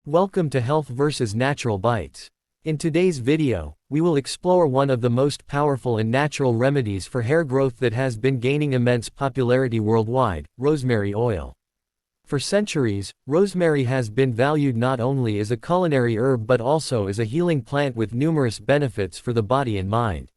Welcome to Health vs. Natural Bites. In today's video, we will explore one of the most powerful and natural remedies for hair growth that has been gaining immense popularity worldwide: rosemary oil. For centuries, rosemary has been valued not only as a culinary herb but also as a healing plant with numerous benefits for the body and mind.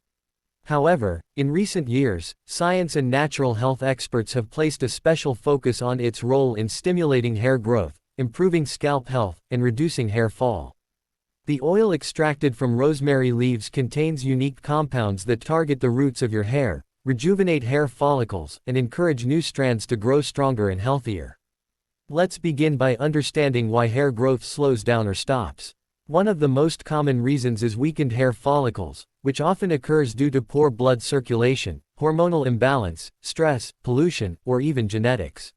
However, in recent years, science and natural health experts have placed a special focus on its role in stimulating hair growth, improving scalp health, and reducing hair fall. The oil extracted from rosemary leaves contains unique compounds that target the roots of your hair, rejuvenate hair follicles, and encourage new strands to grow stronger and healthier. Let's begin by understanding why hair growth slows down or stops. One of the most common reasons is weakened hair follicles, which often occurs due to poor blood circulation, hormonal imbalance, stress, pollution, or even genetics.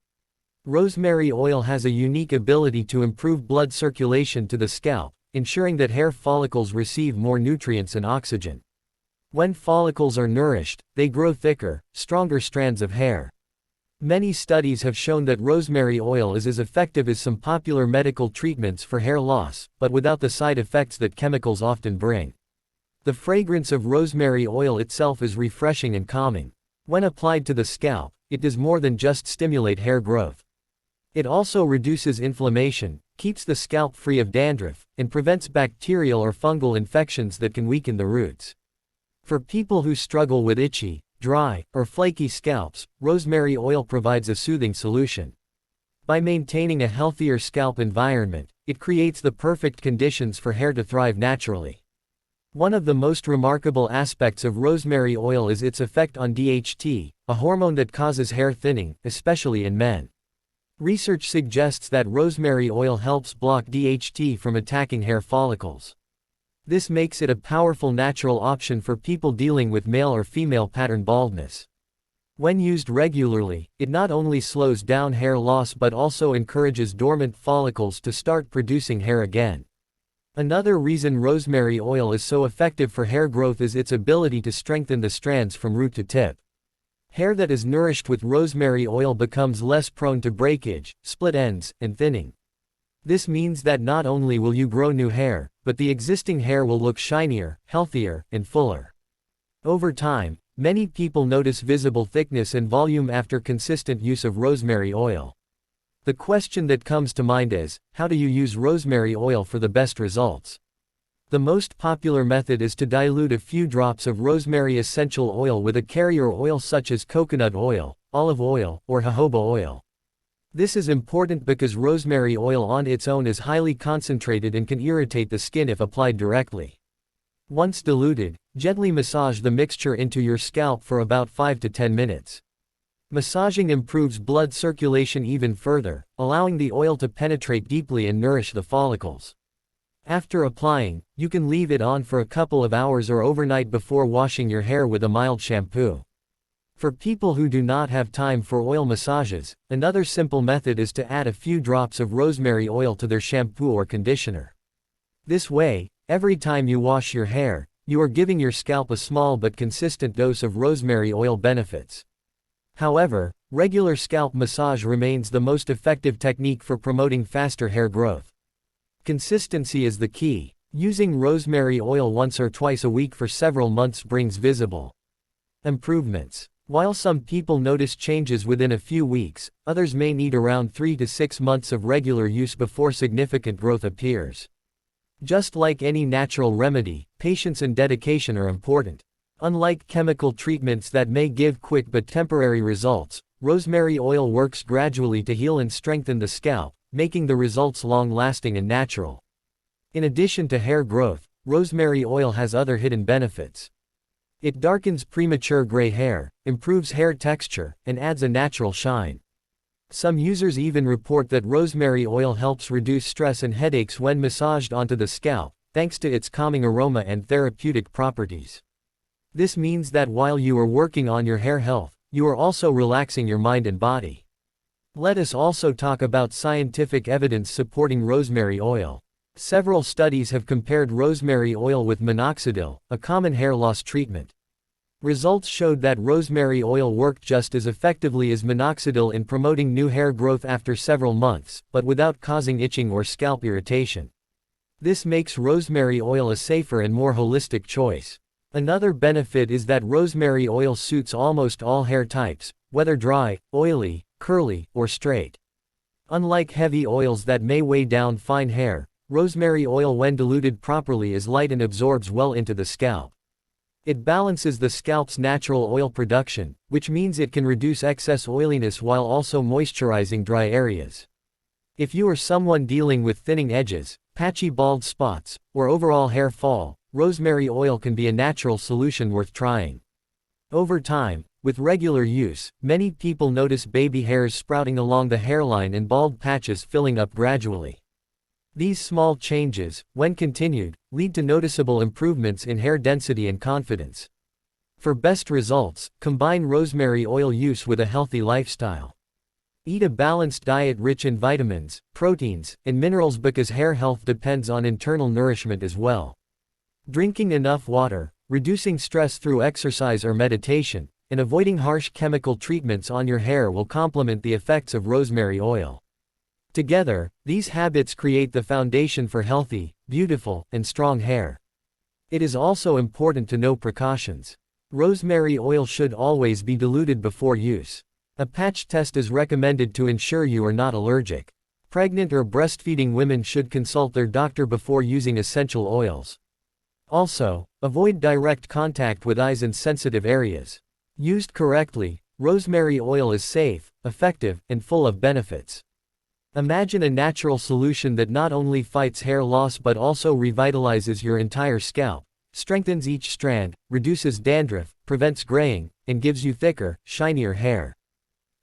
Rosemary oil has a unique ability to improve blood circulation to the scalp, ensuring that hair follicles receive more nutrients and oxygen. When follicles are nourished, they grow thicker, stronger strands of hair. Many studies have shown that rosemary oil is as effective as some popular medical treatments for hair loss, but without the side effects that chemicals often bring. The fragrance of rosemary oil itself is refreshing and calming. When applied to the scalp, it does more than just stimulate hair growth. It also reduces inflammation, keeps the scalp free of dandruff, and prevents bacterial or fungal infections that can weaken the roots. For people who struggle with itchy, dry, or flaky scalps, rosemary oil provides a soothing solution. By maintaining a healthier scalp environment, it creates the perfect conditions for hair to thrive naturally. One of the most remarkable aspects of rosemary oil is its effect on DHT, a hormone that causes hair thinning, especially in men. Research suggests that rosemary oil helps block DHT from attacking hair follicles. This makes it a powerful natural option for people dealing with male or female pattern baldness. When used regularly, it not only slows down hair loss but also encourages dormant follicles to start producing hair again. Another reason rosemary oil is so effective for hair growth is its ability to strengthen the strands from root to tip. Hair that is nourished with rosemary oil becomes less prone to breakage, split ends, and thinning. This means that not only will you grow new hair, but the existing hair will look shinier, healthier, and fuller. Over time, many people notice visible thickness and volume after consistent use of rosemary oil. The question that comes to mind is, how do you use rosemary oil for the best results? The most popular method is to dilute a few drops of rosemary essential oil with a carrier oil such as coconut oil, olive oil, or jojoba oil. This is important because rosemary oil on its own is highly concentrated and can irritate the skin if applied directly. Once diluted, gently massage the mixture into your scalp for about 5 to 10 minutes. Massaging improves blood circulation even further, allowing the oil to penetrate deeply and nourish the follicles. After applying, you can leave it on for a couple of hours or overnight before washing your hair with a mild shampoo. For people who do not have time for oil massages, another simple method is to add a few drops of rosemary oil to their shampoo or conditioner. This way, every time you wash your hair, you are giving your scalp a small but consistent dose of rosemary oil benefits. However, regular scalp massage remains the most effective technique for promoting faster hair growth. Consistency is the key. Using rosemary oil once or twice a week for several months brings visible improvements. While some people notice changes within a few weeks, others may need around 3 to 6 months of regular use before significant growth appears. Just like any natural remedy, patience and dedication are important. Unlike chemical treatments that may give quick but temporary results, rosemary oil works gradually to heal and strengthen the scalp, making the results long-lasting and natural. In addition to hair growth, rosemary oil has other hidden benefits. It darkens premature gray hair, improves hair texture, and adds a natural shine. Some users even report that rosemary oil helps reduce stress and headaches when massaged onto the scalp, thanks to its calming aroma and therapeutic properties. This means that while you are working on your hair health, you are also relaxing your mind and body. Let us also talk about scientific evidence supporting rosemary oil. Several studies have compared rosemary oil with minoxidil, a common hair loss treatment. Results showed that rosemary oil worked just as effectively as minoxidil in promoting new hair growth after several months, but without causing itching or scalp irritation. This makes rosemary oil a safer and more holistic choice. Another benefit is that rosemary oil suits almost all hair types, whether dry, oily, curly, or straight. Unlike heavy oils that may weigh down fine hair, rosemary oil when diluted properly is light and absorbs well into the scalp. It balances the scalp's natural oil production, which means it can reduce excess oiliness while also moisturizing dry areas. If you are someone dealing with thinning edges, patchy bald spots, or overall hair fall, rosemary oil can be a natural solution worth trying. Over time, with regular use, many people notice baby hairs sprouting along the hairline and bald patches filling up gradually. These small changes, when continued, lead to noticeable improvements in hair density and confidence. For best results, combine rosemary oil use with a healthy lifestyle. Eat a balanced diet rich in vitamins, proteins, and minerals because hair health depends on internal nourishment as well. Drinking enough water, reducing stress through exercise or meditation, and avoiding harsh chemical treatments on your hair will complement the effects of rosemary oil. Together, these habits create the foundation for healthy, beautiful, and strong hair. It is also important to know precautions. Rosemary oil should always be diluted before use. A patch test is recommended to ensure you are not allergic. Pregnant or breastfeeding women should consult their doctor before using essential oils. Also, avoid direct contact with eyes and sensitive areas. Used correctly, rosemary oil is safe, effective, and full of benefits. Imagine a natural solution that not only fights hair loss but also revitalizes your entire scalp, strengthens each strand, reduces dandruff, prevents graying, and gives you thicker, shinier hair.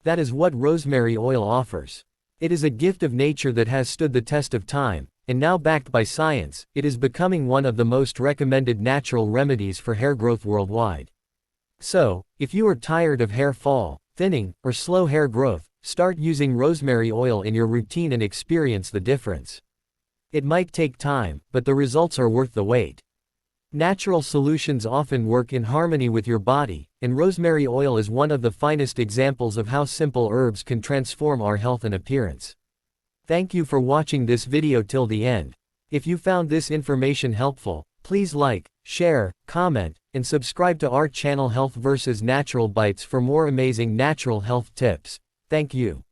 That is what rosemary oil offers. It is a gift of nature that has stood the test of time, and now backed by science, it is becoming one of the most recommended natural remedies for hair growth worldwide. So, if you are tired of hair fall, thinning, or slow hair growth, start using rosemary oil in your routine and experience the difference. It might take time, but the results are worth the wait. Natural solutions often work in harmony with your body, and rosemary oil is one of the finest examples of how simple herbs can transform our health and appearance. Thank you for watching this video till the end. If you found this information helpful, please like, share, comment, and subscribe to our channel Health vs. Natural Bites for more amazing natural health tips. Thank you.